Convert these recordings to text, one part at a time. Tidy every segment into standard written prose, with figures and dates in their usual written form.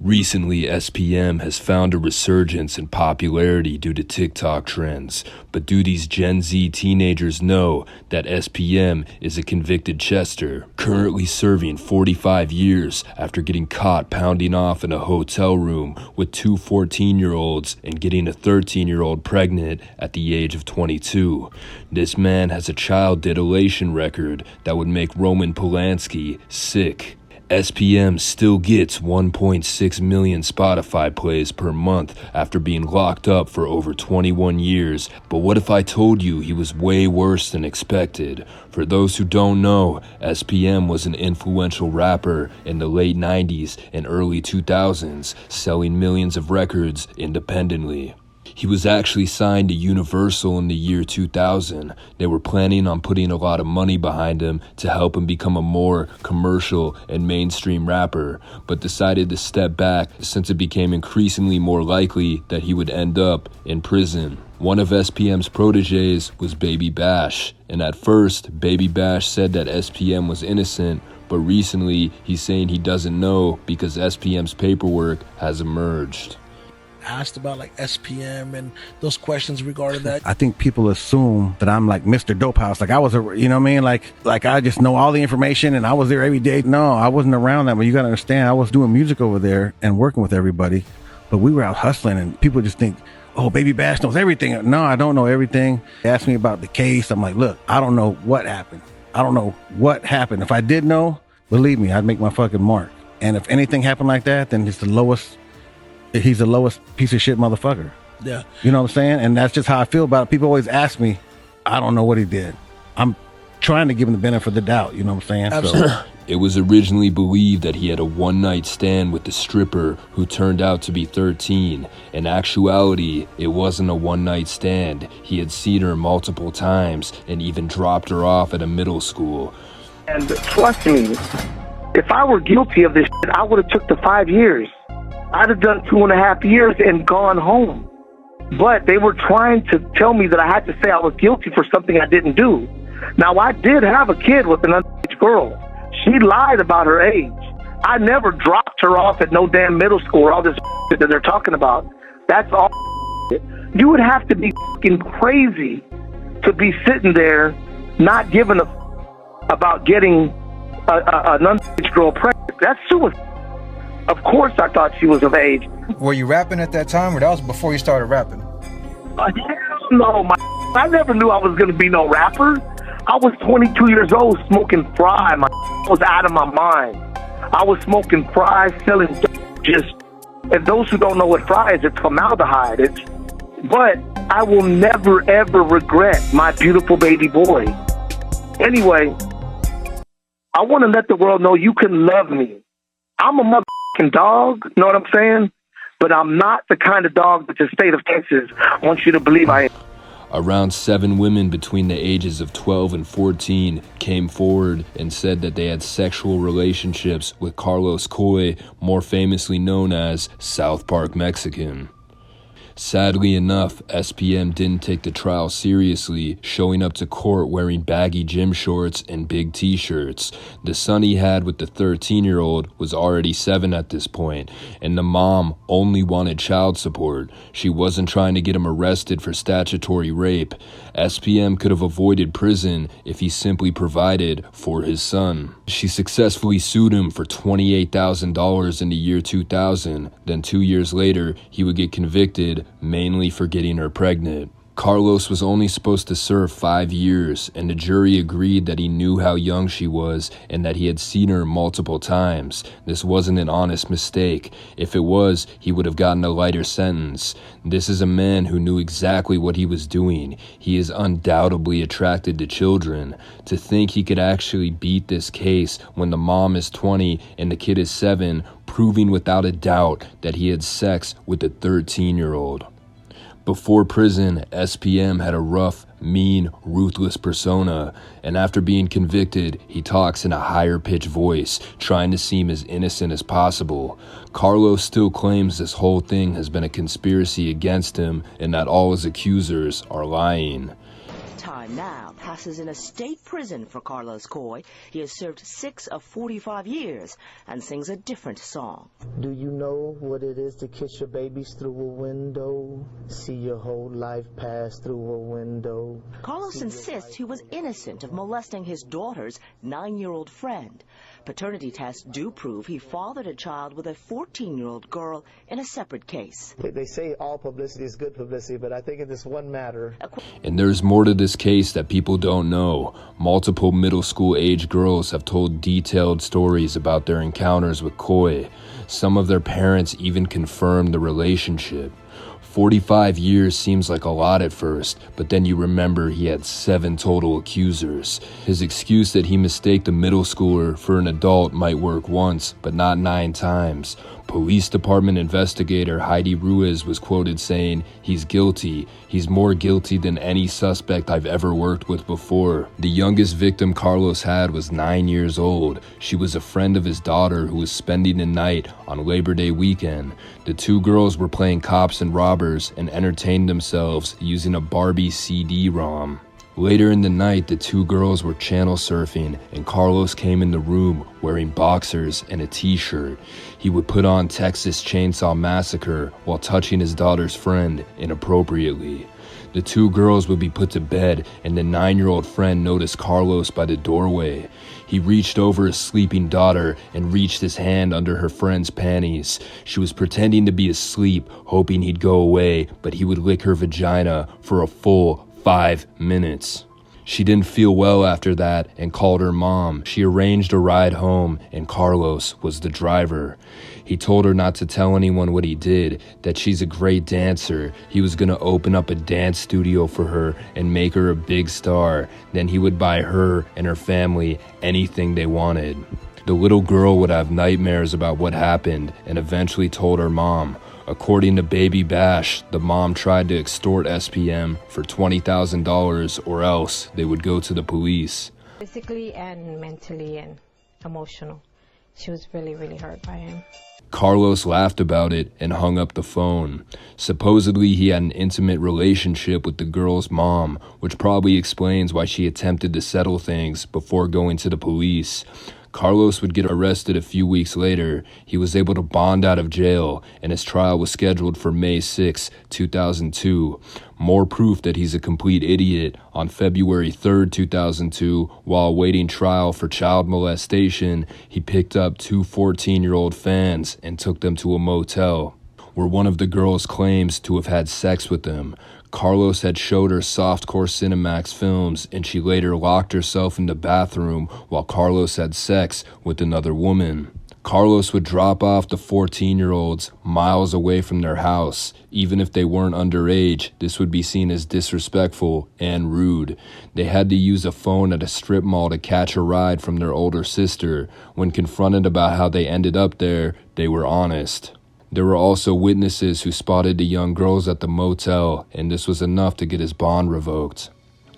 Recently, SPM has found a resurgence in popularity due to TikTok trends, but do these Gen Z teenagers know that SPM is a convicted Chester, currently serving 45 years after getting caught pounding off in a hotel room with two 14-year-olds and getting a 13-year-old pregnant at the age of 22. This man has a child titillation record that would make Roman Polanski sick. SPM still gets 1.6 million Spotify plays per month after being locked up for over 21 years. But what if I told you he was way worse than expected? For those who don't know, SPM was an influential rapper in the late 90s and early 2000s, selling millions of records independently. He was actually signed to Universal in the year 2000. They were planning on putting a lot of money behind him to help him become a more commercial and mainstream rapper, but decided to step back since it became increasingly more likely that he would end up in prison. One of SPM's proteges was Baby Bash, and at first, Baby Bash said that SPM was innocent, but recently he's saying he doesn't know because SPM's paperwork has emerged. Asked about like SPM and those questions regarding that. I think people assume that I'm like Mr. Dope House. Like I was, you know what I mean? Like I just know all the information and I was there every day. No, I wasn't around that, but you got to understand, I was doing music over there and working with everybody, but we were out hustling and people just think, oh, Baby Bash knows everything. No, I don't know everything. They asked me about the case. I'm like, look, I don't know what happened. I don't know what happened. If I did know, believe me, I'd make my fucking mark. And if anything happened like that, then he's the lowest piece of shit motherfucker. Yeah. You know what I'm saying? And that's just how I feel about it. People always ask me, I don't know what he did. I'm trying to give him the benefit of the doubt. You know what I'm saying? Absolutely. So, it was originally believed that he had a one-night stand with the stripper who turned out to be 13. In actuality, it wasn't a one-night stand. He had seen her multiple times and even dropped her off at a middle school. And trust me, if I were guilty of this shit, I would have took the 5 years. I'd have done 2.5 years and gone home. But they were trying to tell me that I had to say I was guilty for something I didn't do. Now, I did have a kid with an underage girl. She lied about her age. I never dropped her off at no damn middle school or all this shit that they're talking about. That's all. You would have to be fucking crazy to be sitting there not giving a about getting an underage girl pregnant. That's suicide. Of course I thought she was of age. Were you rapping at that time, or that was before you started rapping? Hell no, I never knew I was going to be no rapper. I was 22 years old smoking fry. I was out of my mind. I was smoking fry, selling just, and those who don't know what fry is, it's formaldehyde. But I will never, ever regret my beautiful baby boy. Anyway, I want to let the world know you can love me. I'm a motherfucking dog, know what I'm saying? But I'm not the kind of dog that the state of Texas wants you to believe I am. Around 7 women between the ages of 12 and 14 came forward and said that they had sexual relationships with Carlos Coy, more famously known as South Park Mexican. Sadly enough, SPM didn't take the trial seriously, showing up to court wearing baggy gym shorts and big t-shirts. The son he had with the 13-year-old was already 7 at this point, and the mom only wanted child support. She wasn't trying to get him arrested for statutory rape. SPM could have avoided prison if he simply provided for his son. She successfully sued him for $28,000 in the year 2000. Then 2 years later, he would get convicted, mainly for getting her pregnant. Carlos was only supposed to serve 5 years, and the jury agreed that he knew how young she was and that he had seen her multiple times. This wasn't an honest mistake. If it was, he would have gotten a lighter sentence. This is a man who knew exactly what he was doing. He is undoubtedly attracted to children. To think he could actually beat this case when the mom is 20 and the kid is 7, proving without a doubt that he had sex with a 13-year-old. Before prison, SPM had a rough, mean, ruthless persona, and after being convicted, he talks in a higher-pitched voice, trying to seem as innocent as possible. Carlos still claims this whole thing has been a conspiracy against him and that all his accusers are lying. Time. time now passes in a state prison for Carlos Coy. He has served 6 of 45 years and sings a different song. Do you know what it is to kiss your babies through a window? See your whole life pass through a window. Carlos insists he was innocent of molesting his daughter's 9-year-old friend. Paternity tests do prove he fathered a child with a 14-year-old girl in a separate case. They say all publicity is good publicity, but I think in this one matter... And there's more to this case that people don't know. Multiple middle school age girls have told detailed stories about their encounters with Coy. Some of their parents even confirmed the relationship. 45 years seems like a lot at first, but then you remember he had 7 total accusers. His excuse that he mistaked a middle schooler for an adult might work once, but not 9 times. Police department investigator Heidi Ruiz was quoted saying, "He's guilty. He's more guilty than any suspect I've ever worked with before." The youngest victim Carlos had was 9 years old. She was a friend of his daughter who was spending the night on Labor Day weekend. The 2 girls were playing cops and robbers and entertained themselves using a Barbie CD-ROM. Later in the night, the 2 girls were channel surfing, and Carlos came in the room wearing boxers and a t-shirt. He would put on Texas Chainsaw Massacre while touching his daughter's friend inappropriately. The 2 girls would be put to bed, and the 9-year-old friend noticed Carlos by the doorway. He reached over his sleeping daughter and reached his hand under her friend's panties. She was pretending to be asleep, hoping he'd go away, but he would lick her vagina for a full 5 minutes. She didn't feel well after that and called her mom. She arranged a ride home, and Carlos was the driver. He told her not to tell anyone what he did, that she's a great dancer. He was going to open up a dance studio for her and make her a big star. Then he would buy her and her family anything they wanted. The little girl would have nightmares about what happened and eventually told her mom. According to Baby Bash, the mom tried to extort SPM for $20,000 or else they would go to the police. Physically and mentally and emotional. She was really, really hurt by him. Carlos laughed about it and hung up the phone. Supposedly he had an intimate relationship with the girl's mom, which probably explains why she attempted to settle things before going to the police. Carlos would get arrested a few weeks later. He was able to bond out of jail, and his trial was scheduled for May 6, 2002. More proof that he's a complete idiot. On February 3, 2002, while awaiting trial for child molestation, he picked up 2 14-year-old fans and took them to a motel, where one of the girls claims to have had sex with them. Carlos had showed her softcore Cinemax films, and she later locked herself in the bathroom while Carlos had sex with another woman. Carlos would drop off the 14-year-olds miles away from their house. Even if they weren't underage, this would be seen as disrespectful and rude. They had to use a phone at a strip mall to catch a ride from their older sister. When confronted about how they ended up there, they were honest. There were also witnesses who spotted the young girls at the motel, and this was enough to get his bond revoked.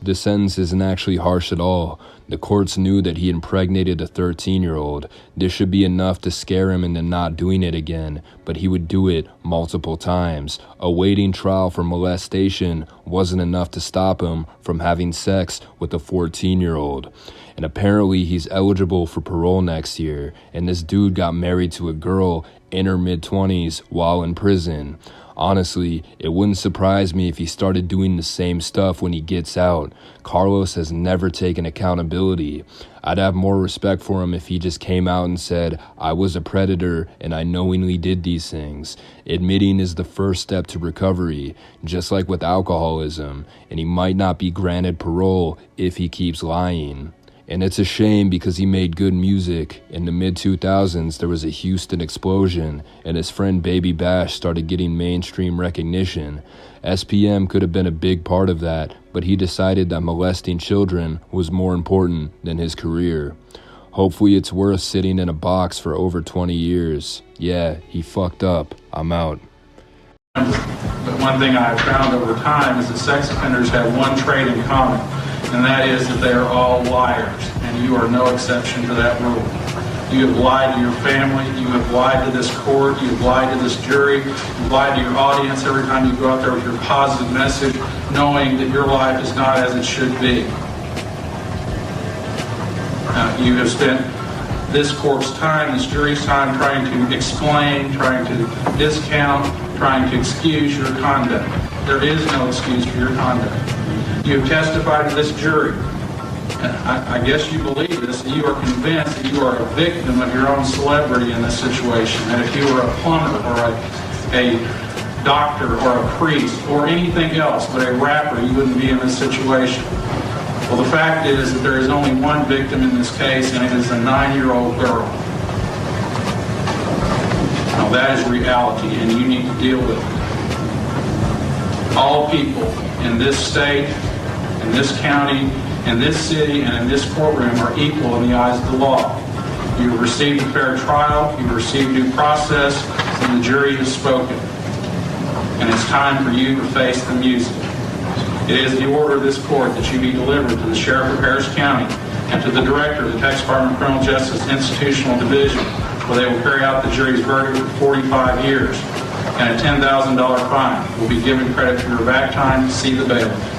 The sentence isn't actually harsh at all. The courts knew that he impregnated a 13-year-old. This should be enough to scare him into not doing it again, but he would do it multiple times. Awaiting trial for molestation wasn't enough to stop him from having sex with a 14-year-old. And apparently he's eligible for parole next year, and this dude got married to a girl in her mid-20s while in prison. Honestly, it wouldn't surprise me if he started doing the same stuff when he gets out. Carlos has never taken accountability. I'd have more respect for him if he just came out and said, "I was a predator and I knowingly did these things." Admitting is the first step to recovery, just like with alcoholism, and he might not be granted parole if he keeps lying. And it's a shame because he made good music. In the mid-2000s, there was a Houston explosion, and his friend Baby Bash started getting mainstream recognition. SPM could have been a big part of that, but he decided that molesting children was more important than his career. Hopefully it's worth sitting in a box for over 20 years. Yeah, he fucked up. I'm out. But one thing I've found over time is that sex offenders have one trait in common, and that is that they are all liars, and you are no exception to that rule. You have lied to your family. You have lied to this court. You have lied to this jury. You've lied to your audience every time you go out there with your positive message, knowing that your life is not as it should be. You have spent this court's time, this jury's time, trying to explain, trying to discount, trying to excuse your conduct. There is no excuse for your conduct. You have testified to this jury. I guess you believe this, and you are convinced that you are a victim of your own celebrity in this situation. That if you were a plumber or a doctor or a priest or anything else but a rapper, you wouldn't be in this situation. Well, the fact is that there is only one victim in this case, and it is a 9-year-old girl. Now, that is reality, and you need to deal with it. All people in this state, in this county, in this city, and in this courtroom are equal in the eyes of the law. You have received a fair trial, you have received due process, and the jury has spoken. And it's time for you to face the music. It is the order of this court that you be delivered to the Sheriff of Harris County and to the Director of the Texas Department of Criminal Justice Institutional Division, where they will carry out the jury's verdict for 45 years, and a $10,000 fine will be given credit for your back time. See the bailiff.